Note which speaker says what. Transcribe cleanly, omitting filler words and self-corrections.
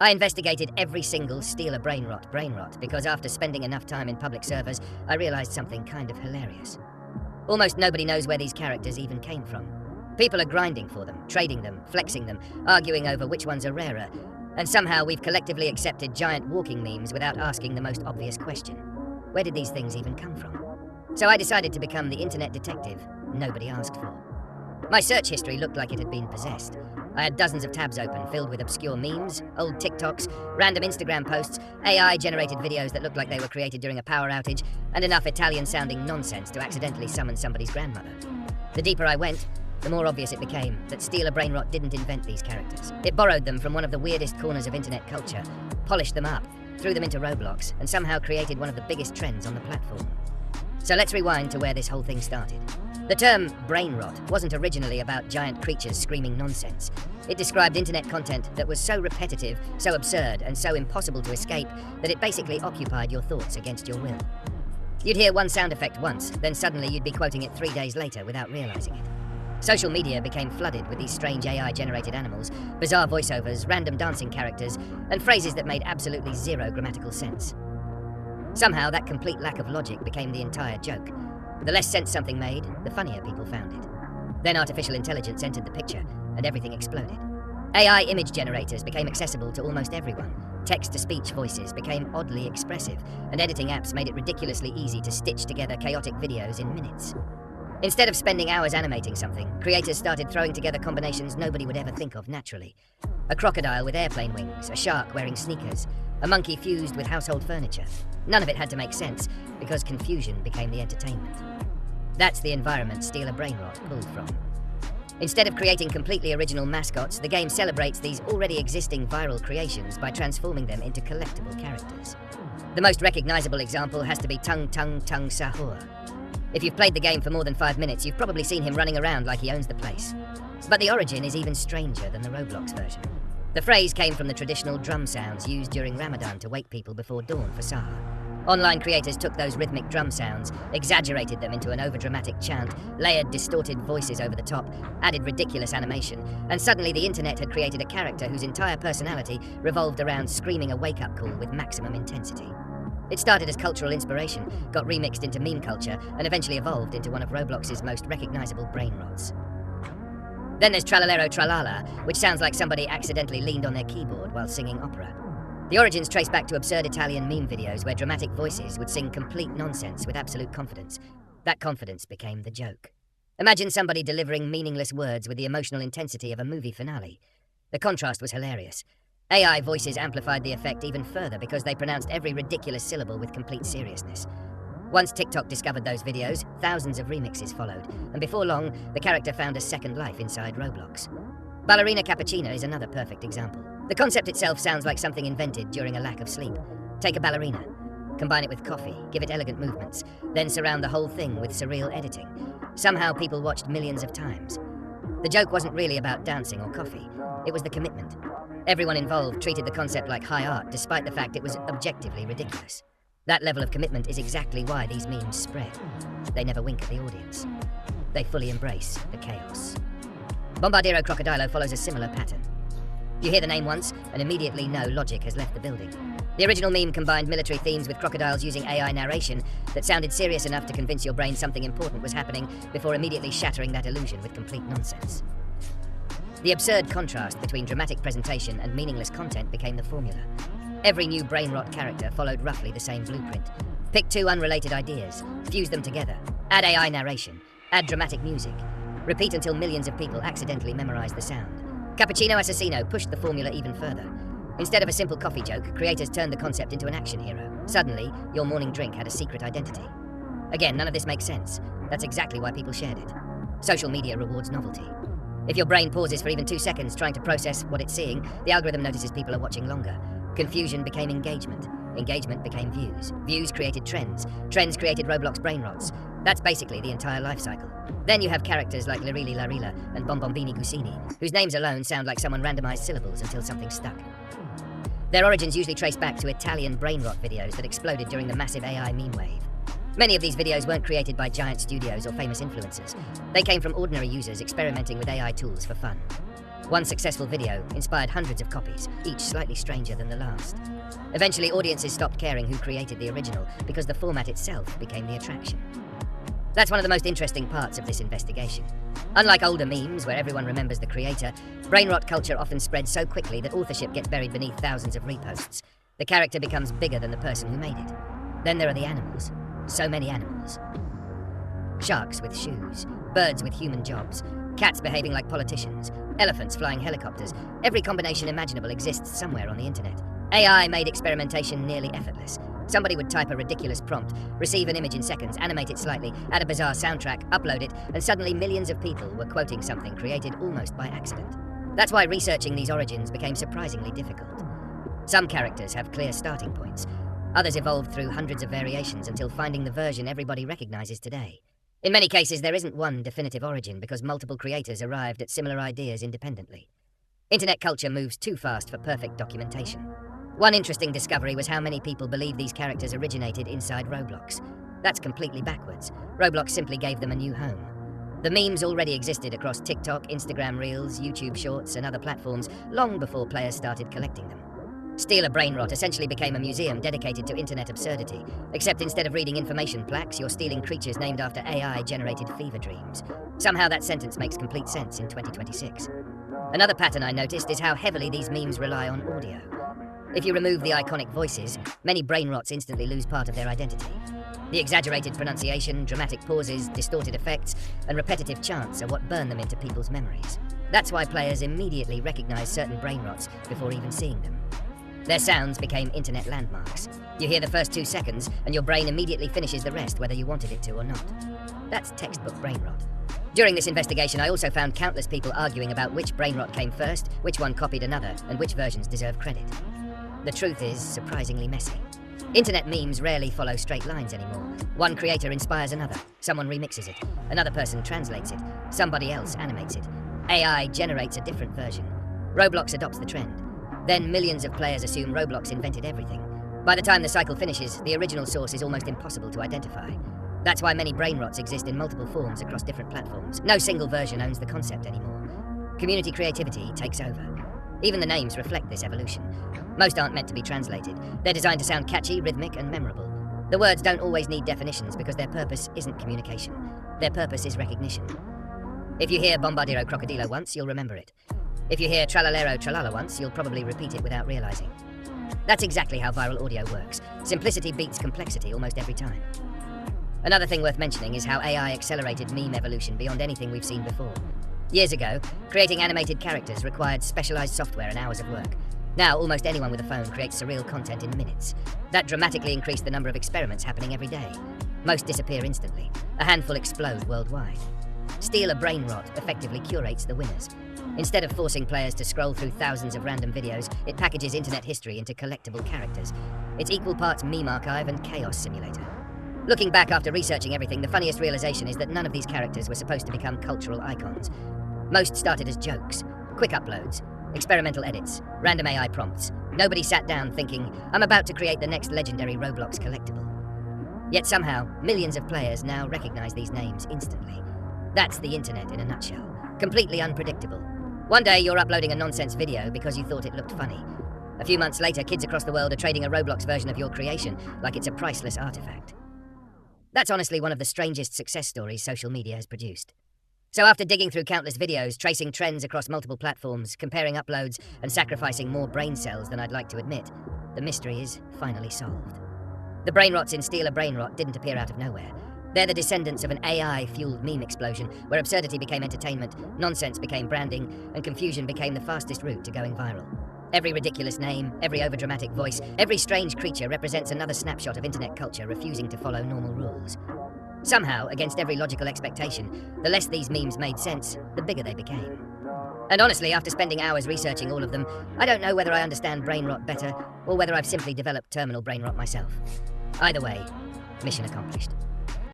Speaker 1: I investigated every single steal a Brainrot, because after spending enough time in public servers, I realized something kind of hilarious. Almost nobody knows where these characters even came from. People are grinding for them, trading them, flexing them, arguing over which ones are rarer, and somehow we've collectively accepted giant walking memes without asking the most obvious question. Where did these things even come from? So I decided to become the internet detective nobody asked for. My search history looked like it had been possessed. I had dozens of tabs open filled with obscure memes, old TikToks, random Instagram posts, AI-generated videos that looked like they were created during a power outage, and enough Italian-sounding nonsense to accidentally summon somebody's grandmother. The deeper I went, the more obvious it became that Steal a Brainrot didn't invent these characters. It borrowed them from one of the weirdest corners of internet culture, polished them up, threw them into Roblox, and somehow created one of the biggest trends on the platform. So let's rewind to where this whole thing started. The term Brainrot wasn't originally about giant creatures screaming nonsense. It described internet content that was so repetitive, so absurd, and so impossible to escape that it basically occupied your thoughts against your will. You'd hear one sound effect once, then suddenly you'd be quoting it 3 days later without realizing it. Social media became flooded with these strange AI-generated animals, bizarre voiceovers, random dancing characters, and phrases that made absolutely zero grammatical sense. Somehow, that complete lack of logic became the entire joke. The less sense something made, the funnier people found it. Then artificial intelligence entered the picture, and everything exploded. AI image generators became accessible to almost everyone. Text-to-speech voices became oddly expressive, and editing apps made it ridiculously easy to stitch together chaotic videos in minutes. Instead of spending hours animating something, creators started throwing together combinations nobody would ever think of naturally. A crocodile with airplane wings, a shark wearing sneakers, a monkey fused with household furniture. None of it had to make sense, because confusion became the entertainment. That's the environment Steal a Brainrot pulled from. Instead of creating completely original mascots, the game celebrates these already existing viral creations by transforming them into collectible characters. The most recognizable example has to be Tung Tung Tung Sahur. If you've played the game for more than 5 minutes, you've probably seen him running around like he owns the place. But the origin is even stranger than the Roblox version. The phrase came from the traditional drum sounds used during Ramadan to wake people before dawn for Sahur. Online creators took those rhythmic drum sounds, exaggerated them into an overdramatic chant, layered distorted voices over the top, added ridiculous animation, and suddenly the internet had created a character whose entire personality revolved around screaming a wake-up call with maximum intensity. It started as cultural inspiration, got remixed into meme culture, and eventually evolved into one of Roblox's most recognizable brainrots. Then there's Tralalero Tralala, which sounds like somebody accidentally leaned on their keyboard while singing opera. The origins trace back to absurd Italian meme videos where dramatic voices would sing complete nonsense with absolute confidence. That confidence became the joke. Imagine somebody delivering meaningless words with the emotional intensity of a movie finale. The contrast was hilarious. AI voices amplified the effect even further because they pronounced every ridiculous syllable with complete seriousness. Once TikTok discovered those videos, thousands of remixes followed, and before long, the character found a second life inside Roblox. Ballerina Cappuccino is another perfect example. The concept itself sounds like something invented during a lack of sleep. Take a ballerina, combine it with coffee, give it elegant movements, then surround the whole thing with surreal editing. Somehow people watched millions of times. The joke wasn't really about dancing or coffee, it was the commitment. Everyone involved treated the concept like high art, despite the fact it was objectively ridiculous. That level of commitment is exactly why these memes spread. They never wink at the audience. They fully embrace the chaos. Bombardero Crocodilo follows a similar pattern. You hear the name once, and immediately no logic has left the building. The original meme combined military themes with crocodiles using AI narration that sounded serious enough to convince your brain something important was happening before immediately shattering that illusion with complete nonsense. The absurd contrast between dramatic presentation and meaningless content became the formula. Every new Brainrot character followed roughly the same blueprint. Pick 2 unrelated ideas, fuse them together, add AI narration, add dramatic music. Repeat until millions of people accidentally memorize the sound. Cappuccino Assassino pushed the formula even further. Instead of a simple coffee joke, creators turned the concept into an action hero. Suddenly, your morning drink had a secret identity. Again, none of this makes sense. That's exactly why people shared it. Social media rewards novelty. If your brain pauses for even 2 seconds trying to process what it's seeing, the algorithm notices people are watching longer. Confusion became engagement. Engagement became views. Views created trends. Trends created Roblox Brainrots. That's basically the entire life cycle. Then you have characters like Lirili Larila and Bombombini Gusini, whose names alone sound like someone randomized syllables until something stuck. Their origins usually trace back to Italian brainrot videos that exploded during the massive AI meme wave. Many of these videos weren't created by giant studios or famous influencers. They came from ordinary users experimenting with AI tools for fun. One successful video inspired hundreds of copies, each slightly stranger than the last. Eventually, audiences stopped caring who created the original because the format itself became the attraction. That's one of the most interesting parts of this investigation. Unlike older memes, where everyone remembers the creator, brainrot culture often spreads so quickly that authorship gets buried beneath thousands of reposts. The character becomes bigger than the person who made it. Then there are the animals. So many animals. Sharks with shoes, birds with human jobs, cats behaving like politicians, elephants flying helicopters. Every combination imaginable exists somewhere on the internet. AI made experimentation nearly effortless. Somebody would type a ridiculous prompt, receive an image in seconds, animate it slightly, add a bizarre soundtrack, upload it, and suddenly millions of people were quoting something created almost by accident. That's why researching these origins became surprisingly difficult. Some characters have clear starting points. Others evolved through hundreds of variations until finding the version everybody recognizes today. In many cases, there isn't one definitive origin because multiple creators arrived at similar ideas independently. Internet culture moves too fast for perfect documentation. One interesting discovery was how many people believe these characters originated inside Roblox. That's completely backwards. Roblox simply gave them a new home. The memes already existed across TikTok, Instagram Reels, YouTube Shorts, and other platforms long before players started collecting them. Steal a Brainrot essentially became a museum dedicated to internet absurdity, except instead of reading information plaques, you're stealing creatures named after AI-generated fever dreams. Somehow that sentence makes complete sense in 2026. Another pattern I noticed is how heavily these memes rely on audio. If you remove the iconic voices, many brainrots instantly lose part of their identity. The exaggerated pronunciation, dramatic pauses, distorted effects, and repetitive chants are what burn them into people's memories. That's why players immediately recognize certain brainrots before even seeing them. Their sounds became internet landmarks. You hear the first 2 seconds, and your brain immediately finishes the rest whether you wanted it to or not. That's textbook brainrot. During this investigation, I also found countless people arguing about which brainrot came first, which one copied another, and which versions deserve credit. The truth is surprisingly messy. Internet memes rarely follow straight lines anymore. One creator inspires another, someone remixes it, another person translates it, somebody else animates it. AI generates a different version. Roblox adopts the trend. Then millions of players assume Roblox invented everything. By the time the cycle finishes, the original source is almost impossible to identify. That's why many brainrots exist in multiple forms across different platforms. No single version owns the concept anymore. Community creativity takes over. Even the names reflect this evolution. Most aren't meant to be translated. They're designed to sound catchy, rhythmic, and memorable. The words don't always need definitions because their purpose isn't communication. Their purpose is recognition. If you hear Bombardiro Crocodilo once, you'll remember it. If you hear Tralalero Tralala once, you'll probably repeat it without realizing. That's exactly how viral audio works. Simplicity beats complexity almost every time. Another thing worth mentioning is how AI accelerated meme evolution beyond anything we've seen before. Years ago, creating animated characters required specialized software and hours of work. Now, almost anyone with a phone creates surreal content in minutes. That dramatically increased the number of experiments happening every day. Most disappear instantly. A handful explode worldwide. Steal a Brainrot effectively curates the winners. Instead of forcing players to scroll through thousands of random videos, it packages internet history into collectible characters. It's equal parts meme archive and chaos simulator. Looking back after researching everything, the funniest realization is that none of these characters were supposed to become cultural icons. Most started as jokes, quick uploads, experimental edits, random AI prompts. Nobody sat down thinking, I'm about to create the next legendary Roblox collectible. Yet somehow, millions of players now recognize these names instantly. That's the internet in a nutshell. Completely unpredictable. One day you're uploading a nonsense video because you thought it looked funny. A few months later, kids across the world are trading a Roblox version of your creation like it's a priceless artifact. That's honestly one of the strangest success stories social media has produced. So after digging through countless videos, tracing trends across multiple platforms, comparing uploads, and sacrificing more brain cells than I'd like to admit, the mystery is finally solved. The brainrots in Steal a Brainrot didn't appear out of nowhere. They're the descendants of an AI-fueled meme explosion where absurdity became entertainment, nonsense became branding, and confusion became the fastest route to going viral. Every ridiculous name, every overdramatic voice, every strange creature represents another snapshot of internet culture refusing to follow normal rules. Somehow, against every logical expectation, the less these memes made sense, the bigger they became. And honestly, after spending hours researching all of them, I don't know whether I understand brainrot better or whether I've simply developed terminal brainrot myself. Either way, mission accomplished.